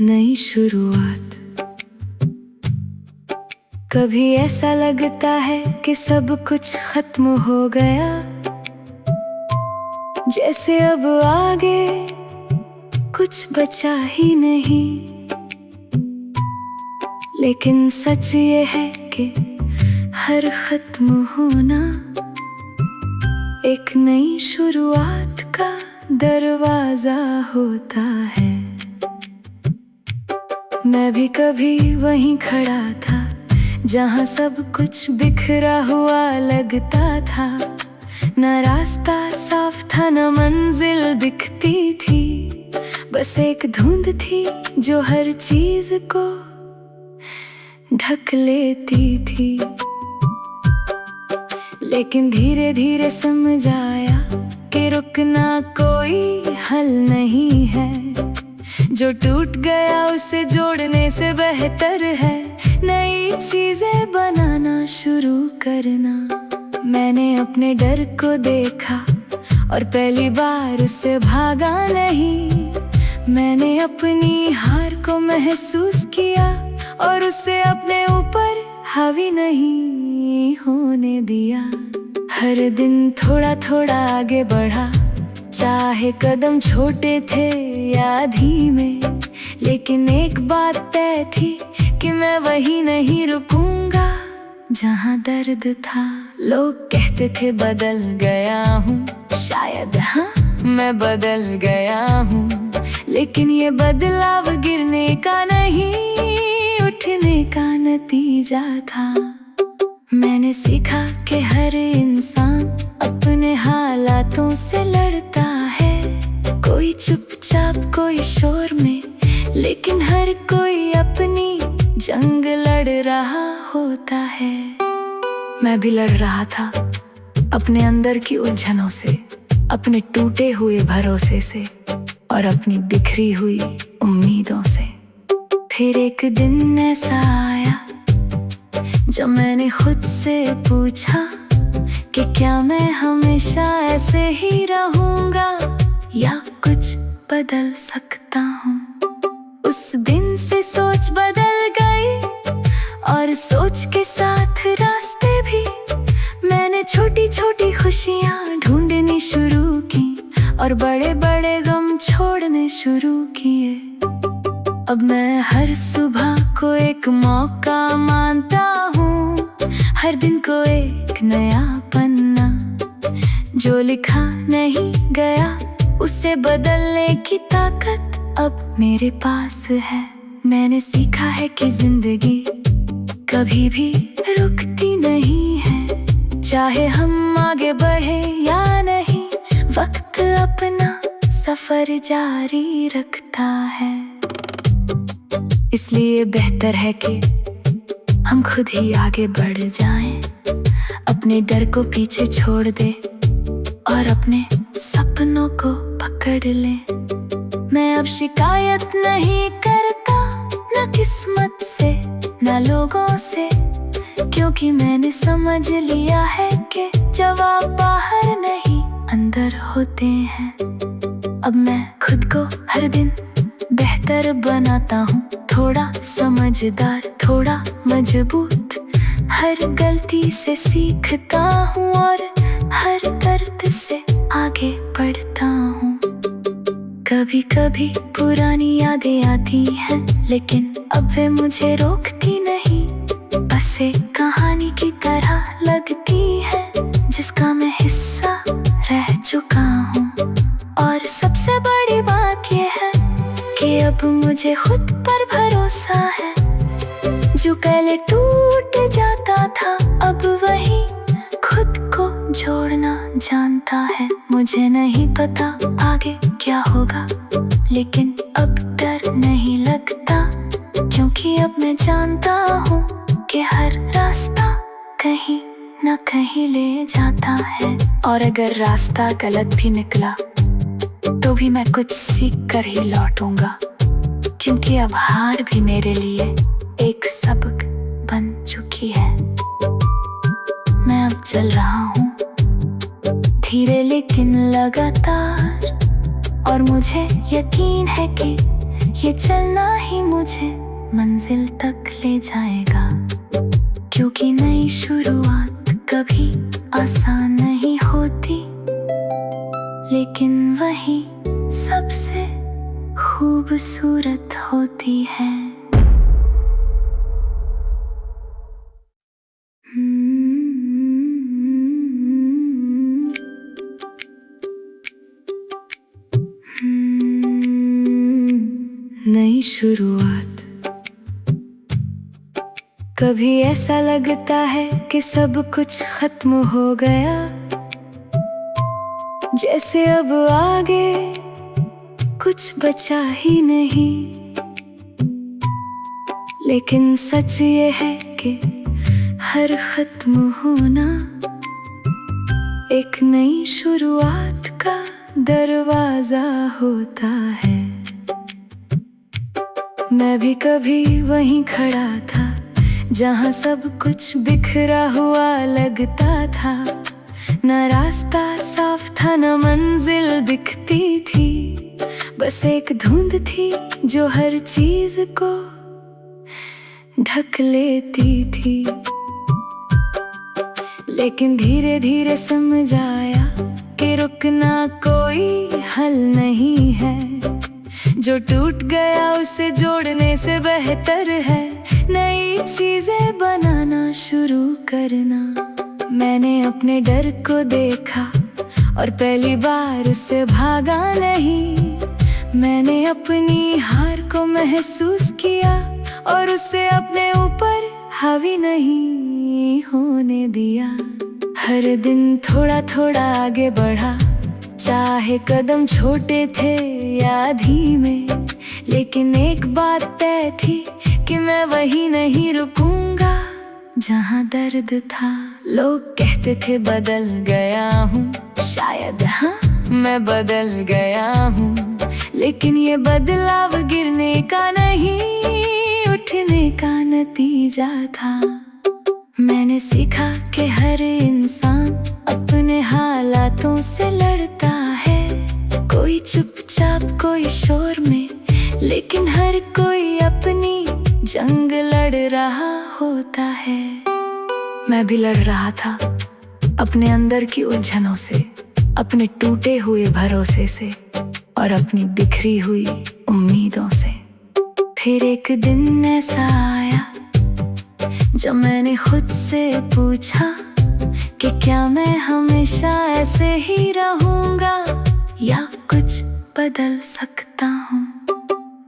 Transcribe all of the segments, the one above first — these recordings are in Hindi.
नई शुरुआत। कभी ऐसा लगता है कि सब कुछ खत्म हो गया, जैसे अब आगे कुछ बचा ही नहीं। लेकिन सच ये है कि हर खत्म होना एक नई शुरुआत का दरवाजा होता है। मैं भी कभी वहीं खड़ा था जहाँ सब कुछ बिखरा हुआ लगता था। न रास्ता साफ था, न मंजिल दिखती थी, बस एक धुंध थी जो हर चीज को ढक लेती थी। लेकिन धीरे धीरे समझ आया कि रुकना कोई हल नहीं है। जो टूट गया उसे जोड़ने से बेहतर है नई चीजें बनाना शुरू करना। मैंने अपने डर को देखा और पहली बार उससे भागा नहीं। मैंने अपनी हार को महसूस किया और उसे अपने ऊपर हावी नहीं होने दिया। हर दिन थोड़ा थोड़ा आगे बढ़ा, चाहे कदम छोटे थे या धीमे। लेकिन एक बात तय थी कि मैं वहीं नहीं रुकूंगा जहाँ दर्द था। लोग कहते थे बदल गया हूँ, शायद हाँ मैं बदल गया हूँ। लेकिन ये बदलाव गिरने का नहीं, उठने का नतीजा था। मैंने सीखा कि हर इंसान अपने हालातों से लड़ता है। कोई चुपचाप, कोई शोर में, लेकिन हर कोई अपनी जंग लड़ रहा होता है। मैं भी लड़ रहा था अपने अंदर की उलझनों से, अपने टूटे हुए भरोसे से और अपनी बिखरी हुई उम्मीदों से। फिर एक दिन ऐसा आया जब मैंने खुद से पूछा कि क्या मैं हमेशा ऐसे ही रहूंगा या कुछ बदल सकता हूँ। उस दिन से सोच बदल गई और सोच के साथ रास्ते भी। मैंने छोटी छोटी खुशियाँ ढूंढनी शुरू की और बड़े बड़े गम छोड़ने शुरू किए। अब मैं हर सुबह को एक मौका मानता हूँ, हर दिन को एक नया पन्ना। जो लिखा नहीं गया उसे बदलने की ताकत अब मेरे पास है। मैंने सीखा है कि जिंदगी कभी भी रुकती नहीं है, चाहे हम आगे बढ़े या नहीं। वक्त अपना सफर जारी रखता है। इसलिए बेहतर है कि हम खुद ही आगे बढ़ जाएं, अपने डर को पीछे छोड़ दें और अपने सपनों को पकड़ लें। मैं अब शिकायत नहीं करता, न किस्मत से न लोगों से, क्योंकि मैंने समझ लिया है कि जवाब बाहर नहीं अंदर होते हैं। अब मैं खुद को हर दिन बेहतर बनाता हूँ, थोड़ा समझदार, थोड़ा मजबूत। हर गलती से सीखता हूँ और हर दर्द से आगे बढ़ता हूँ। कभी कभी पुरानी यादें आती हैं, लेकिन अब वे मुझे रोकती नहीं। बस एक कहानी की तरह लगती है जिसका मैं हिस्सा रह चुका हूँ। और सबसे बड़ी बात यह है कि अब मुझे खुद पर भरोसा है। जो पहले टूट जाता था अब वही खुद को जोड़ना जानता है। मुझे नहीं पता आगे क्या होगा, लेकिन अब डर नहीं लगता, क्योंकि अब मैं जानता हूँ कि हर रास्ता कहीं न कहीं ले जाता है। और अगर रास्ता गलत भी निकला तो भी मैं कुछ सीख कर ही लौटूंगा, क्योंकि अब हार भी मेरे लिए एक सबक बन चुकी है। चल रहा हूँ, धीरे लेकिन लगातार। और मुझे यकीन है कि ये चलना ही मुझे मंजिल तक ले जाएगा, क्योंकि नई शुरुआत कभी आसान नहीं होती, लेकिन वही सबसे खूबसूरत होती है। नई शुरुआत। कभी ऐसा लगता है कि सब कुछ खत्म हो गया, जैसे अब आगे कुछ बचा ही नहीं। लेकिन सच ये है कि हर खत्म होना एक नई शुरुआत का दरवाजा होता है। मैं भी कभी वहीं खड़ा था, जहाँ सब कुछ बिखरा हुआ लगता था। न रास्ता साफ था, न मंजिल दिखती थी, बस एक धुंध थी जो हर चीज को ढक लेती थी। लेकिन धीरे धीरे समझ आया कि रुकना कोई हल नहीं है। जो टूट गया उसे जोड़ने से बेहतर है नई चीजें बनाना शुरू करना। मैंने अपने डर को देखा और पहली बार उससे भागा नहीं। मैंने अपनी हार को महसूस किया और उसे अपने ऊपर हावी नहीं होने दिया। हर दिन थोड़ा थोड़ा आगे बढ़ा, चाहे कदम छोटे थे या धीमे, लेकिन एक बात तय थी कि मैं वही नहीं रुकूंगा जहाँ दर्द था। लोग कहते थे बदल गया हूँ, शायद हाँ मैं बदल गया हूँ, लेकिन ये बदलाव गिरने का नहीं, उठने का नतीजा था। मैंने सीखा कि हर इंसान अपने हालातों से लड़ता है, कोई चुपचाप कोई शोर में, लेकिन हर कोई अपनी जंग लड़ रहा होता है। मैं भी लड़ रहा था अपने अंदर की उलझनों से, अपने टूटे हुए भरोसे से और अपनी बिखरी हुई उम्मीदों से। फिर एक दिन ऐसा आया जब मैंने खुद से पूछा कि क्या मैं हमेशा ऐसे ही रहूंगा या कुछ बदल सकता हूँ।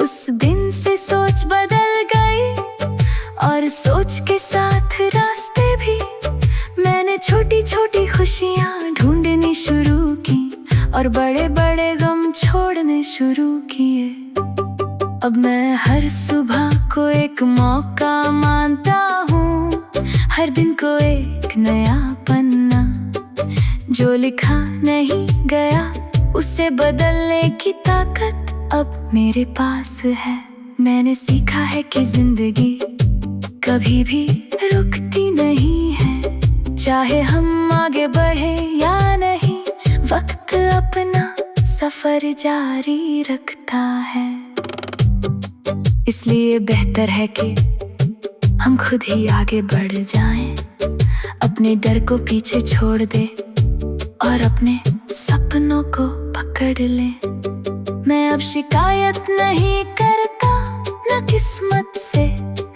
उस दिन से सोच बदल गई और सोच के साथ रास्ते भी। मैंने छोटी छोटी खुशियाँ ढूंढनी शुरू की और बड़े बड़े गम छोड़ने शुरू किए। अब मैं हर सुबह को एक मौका मानता हूँ, हर दिन को एक नया पन्ना। जो लिखा नहीं गया उसे बदलने की ताकत अब मेरे पास है। मैंने सीखा है कि जिंदगी कभी भी रुकती नहीं है, चाहे हम आगे बढ़े या नहीं, वक्त अपना सफर जारी रखता है। इसलिए बेहतर है कि हम खुद ही आगे बढ़ जाएं, अपने डर को पीछे छोड़ दें और अपने सपनों को पकड़ लें। मैं अब शिकायत नहीं करता, न किस्मत से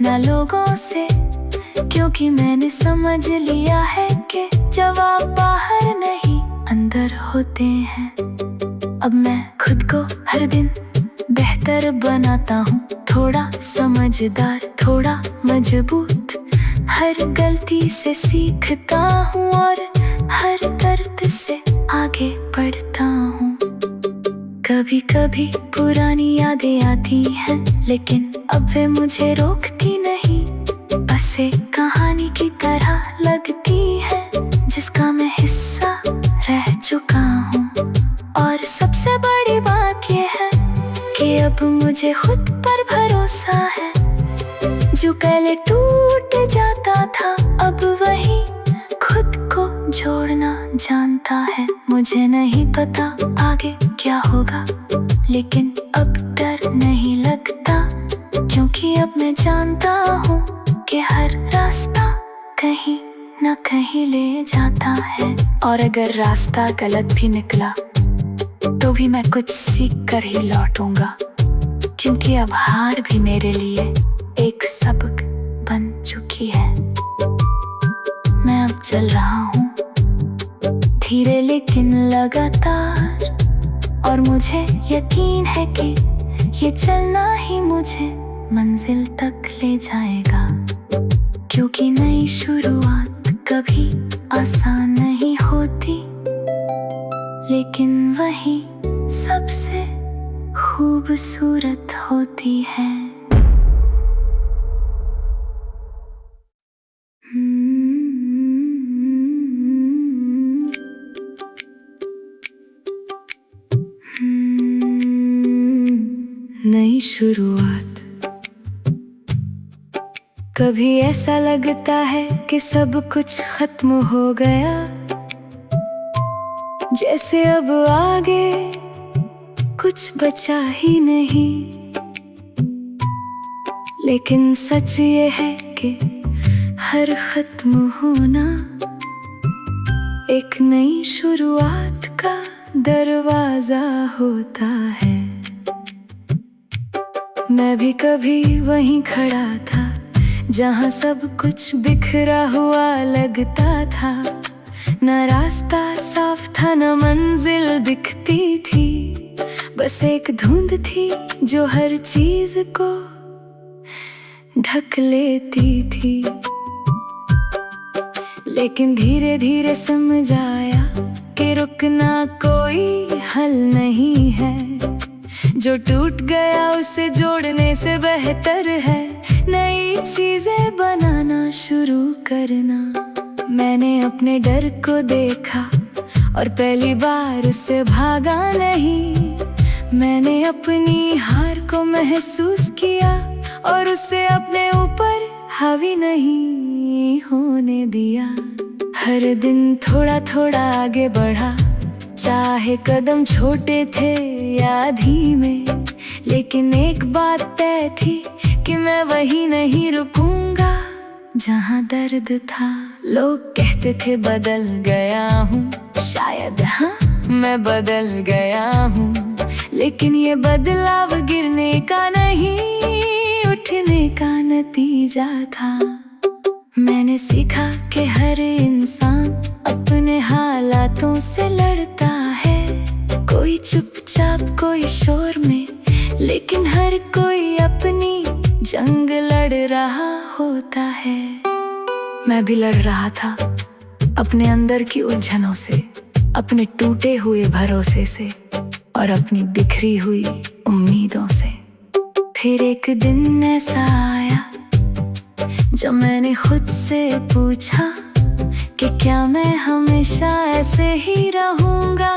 न लोगों से, क्योंकि मैंने समझ लिया है कि जवाब बाहर नहीं अंदर होते हैं। अब मैं खुद को हर दिन बेहतर बनाता हूँ, थोड़ा समझदार, थोड़ा मजबूत। हर गलती से सीखता हूँ और हर दर्द से आगे बढ़ता हूँ। कभी कभी पुरानी यादें आती हैं, लेकिन अब वे मुझे रोकती नहीं, बस एक कहानी की तरह लगती है जिसका मैं हिस्सा रह चुका हूँ। और सबसे बड़ी बात यह है कि अब मुझे खुद पर भरोसा है। जो पहले टूट जाता था अब वही खुद को जोड़ना जानता है। मुझे नहीं पता आगे क्या होगा, लेकिन अब डर नहीं लगता, क्योंकि अब मैं जानता हूँ कि हर रास्ता कहीं ना कहीं ले जाता है। और अगर रास्ता गलत भी निकला तो भी मैं कुछ सीख कर ही लौटूंगा, क्योंकि अब हार भी मेरे लिए एक सबक बन चुकी है। मैं अब चल रहा हूँ धीरे लेकिन लगातार, और मुझे यकीन है कि ये चलना ही मुझे मंजिल तक ले जाएगा, क्योंकि नई शुरुआत कभी आसान नहीं होती, लेकिन वही सबसे खूबसूरत होती है। नई शुरुआत। कभी ऐसा लगता है कि सब कुछ खत्म हो गया, जैसे अब आगे कुछ बचा ही नहीं। लेकिन सच ये है कि हर खत्म होना एक नई शुरुआत का दरवाजा होता है। मैं भी कभी वहीं खड़ा था जहाँ सब कुछ बिखरा हुआ लगता था। न रास्ता साफ था, न मंजिल दिखती थी, बस एक धुंध थी जो हर चीज को ढक लेती थी। लेकिन धीरे धीरे समझ आया कि रुकना कोई हल नहीं है। जो टूट गया उसे जोड़ने से बेहतर है नई चीजें बनाना शुरू करना। मैंने अपने डर को देखा और पहली बार उससे भागा नहीं। मैंने अपनी हार को महसूस किया और उसे अपने ऊपर हावी नहीं होने दिया। हर दिन थोड़ा थोड़ा आगे बढ़ा, चाहे कदम छोटे थे या धीमे, लेकिन एक बात तय थी कि मैं वही नहीं रुकूंगा जहाँ दर्द था। लोग कहते थे बदल गया हूँ, शायद हाँ मैं बदल गया हूँ, लेकिन ये बदलाव गिरने का नहीं, उठने का नतीजा था। मैंने सीखा कि हर इंसान अपने हालातों से लड़ता है, कोई चुपचाप कोई शोर में, लेकिन हर कोई अपनी जंग लड़ रहा होता है। मैं भी लड़ रहा था अपने अंदर की उलझनों से, अपने टूटे हुए भरोसे से और अपनी बिखरी हुई उम्मीदों से। फिर एक दिन ऐसा आया जब मैंने खुद से पूछा कि क्या मैं हमेशा ऐसे ही रहूंगा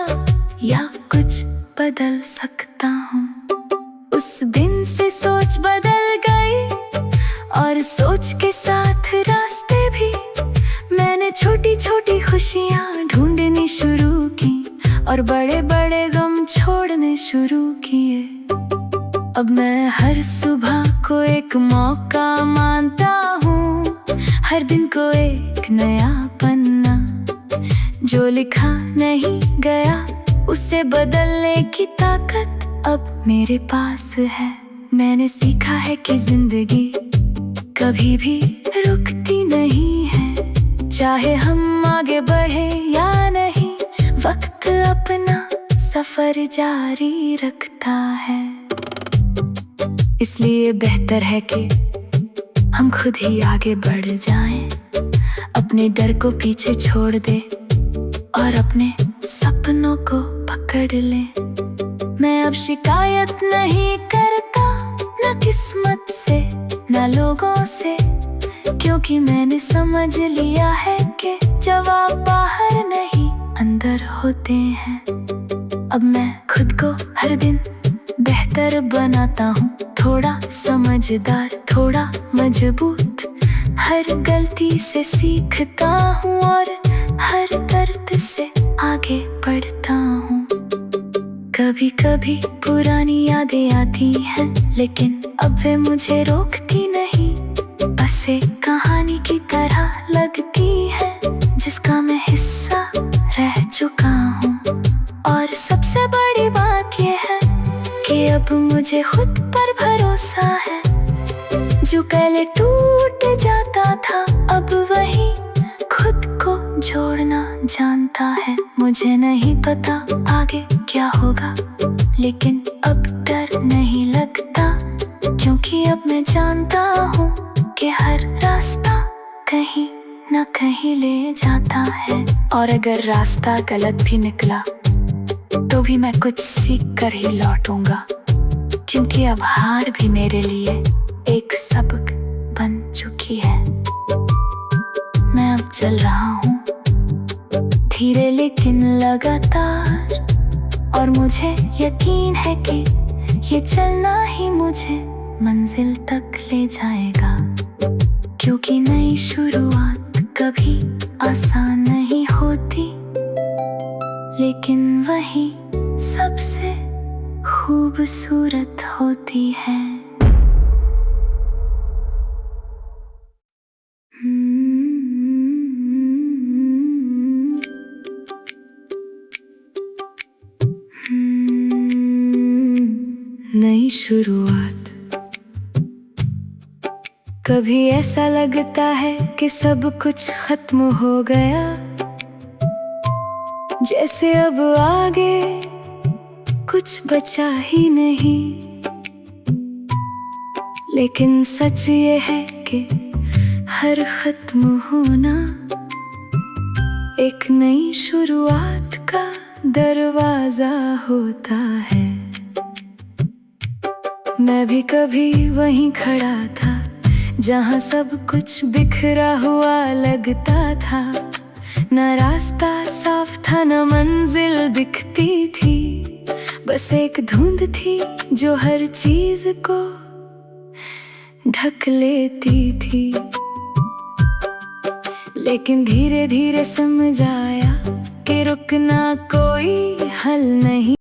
या कुछ बदल सकता हूँ। उस दिन से सोच बदल गई और सोच के साथ रास्ते भी। मैंने छोटी छोटी खुशियाँ ढूंढनी शुरू की और बड़े बड़े गम छोड़ने शुरू किए। अब मैं हर सुबह को एक मौका मानता हूँ, हर दिन को एक नया पन्ना। जो लिखा नहीं गया उसे बदलने की ताकत अब मेरे पास है। मैंने सीखा है कि जिंदगी कभी भी रुकती नहीं है, चाहे हम आगे बढ़े या नहीं, वक्त अपना सफर जारी रखता है। इसलिए बेहतर है कि हम खुद ही आगे बढ़ जाएं, अपने डर को पीछे छोड़ दे और अपने सपनों को पकड़ लें। मैं अब शिकायत नहीं करता, न किस्मत से न लोगों से, क्योंकि मैंने समझ लिया है कि जवाब बाहर नहीं अंदर होते हैं। अब मैं खुद को हर दिन बेहतर बनाता हूँ, थोड़ा समझदार, थोड़ा मजबूत। हर गलती से सीखता हूँ और हर कभी पुरानी यादें आती हैं, लेकिन अब वे मुझे रोकती नहीं। बस एक कहानी की तरह लगती है, जिसका मैं हिस्सा रह चुका हूँ। और सबसे बड़ी बात ये है कि अब मुझे खुद पर भरोसा है। जो पहले टूट जाता था, अब वही खुद को जोड़ना जानता है। मुझे नहीं पता आगे क्या होगा, लेकिन अब डर नहीं लगता, क्योंकि अब मैं जानता हूँ कि हर रास्ता कहीं न कहीं ले जाता है। और अगर रास्ता गलत भी निकला, तो भी मैं कुछ सीख कर ही लौटूंगा, क्योंकि अब हार भी मेरे लिए एक सबक बन चुकी है। मैं अब चल रहा हूँ, धीरे लेकिन लगातार, और मुझे यकीन है कि ये चलना ही मुझे मंजिल तक ले जाएगा। क्योंकि नई शुरुआत कभी आसान नहीं होती, लेकिन वही सबसे खूबसूरत होती है। नई शुरुआत। कभी ऐसा लगता है कि सब कुछ खत्म हो गया, जैसे अब आगे कुछ बचा ही नहीं। लेकिन सच ये है कि हर खत्म होना एक नई शुरुआत का दरवाजा होता है। मैं भी कभी वहीं खड़ा था, जहाँ सब कुछ बिखरा हुआ लगता था। न रास्ता साफ था, न मंजिल दिखती थी, बस एक धुंध थी जो हर चीज को ढक लेती थी। लेकिन धीरे धीरे समझ आया कि रुकना कोई हल नहीं।